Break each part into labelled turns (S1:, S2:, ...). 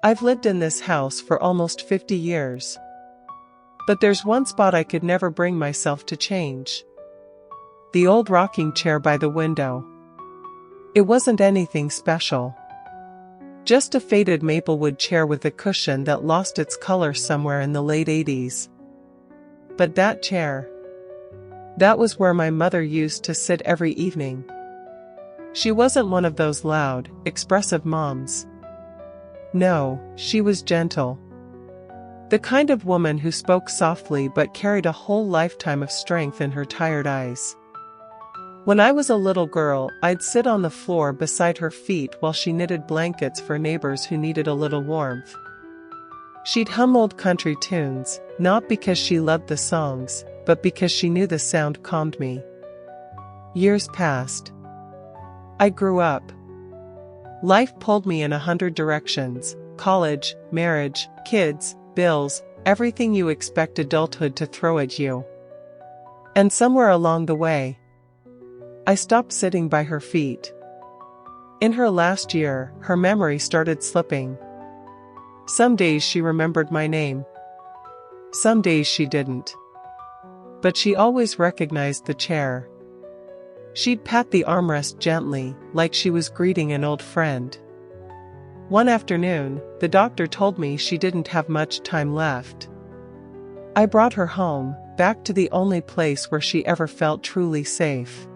S1: I've lived in this house for almost 50 years. But there's one spot I could never bring myself to change. The old rocking chair by the window. It wasn't anything special. Just a faded maplewood chair with a cushion that lost its color somewhere in the late 80s. But that chair. That was where my mother used to sit every evening. She wasn't one of those loud, expressive moms. No, she was gentle. The kind of woman who spoke softly but carried a whole lifetime of strength in her tired eyes. When I was a little girl, I'd sit on the floor beside her feet while she knitted blankets for neighbors who needed a little warmth. She'd hum old country tunes, not because she loved the songs, but because she knew the sound calmed me. Years passed. I grew up. Life pulled me in 100 directions: college, marriage, kids, bills, everything you expect adulthood to throw at you. And somewhere along the way, I stopped sitting by her feet. In her last year, her memory started slipping. Some days she remembered my name. Some days she didn't. But she always recognized the chair. She'd pat the armrest gently, like she was greeting an old friend. One afternoon, the doctor told me she didn't have much time left. I brought her home, back to the only place where she ever felt truly safe.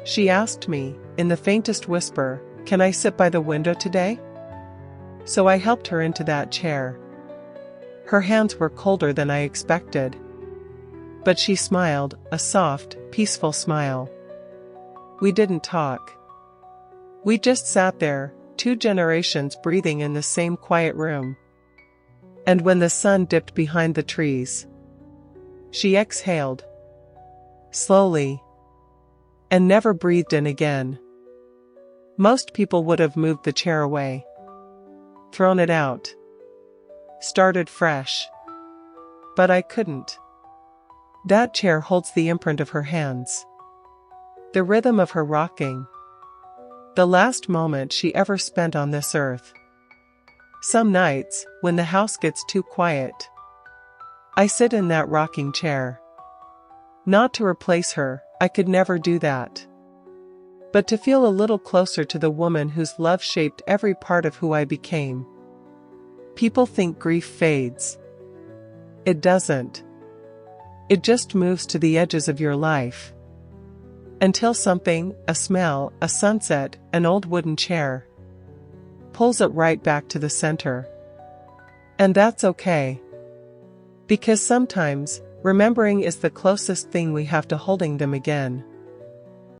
S1: She asked me, in the faintest whisper, "Can I sit by the window today?" So I helped her into that chair. Her hands were colder than I expected. But she smiled, a soft, peaceful smile. We didn't talk. We just sat there, 2 generations breathing in the same quiet room. And when the sun dipped behind the trees, she exhaled. Slowly. And never breathed in again. Most people would have moved the chair away. Thrown it out. Started fresh. But I couldn't. That chair holds the imprint of her hands. The rhythm of her rocking. The last moment she ever spent on this earth. Some nights, when the house gets too quiet, I sit in that rocking chair. Not to replace her, I could never do that. But to feel a little closer to the woman whose love shaped every part of who I became. People think grief fades. It doesn't. It just moves to the edges of your life. Until something, a smell, a sunset, an old wooden chair, pulls it right back to the center. And that's okay. Because sometimes, remembering is the closest thing we have to holding them again.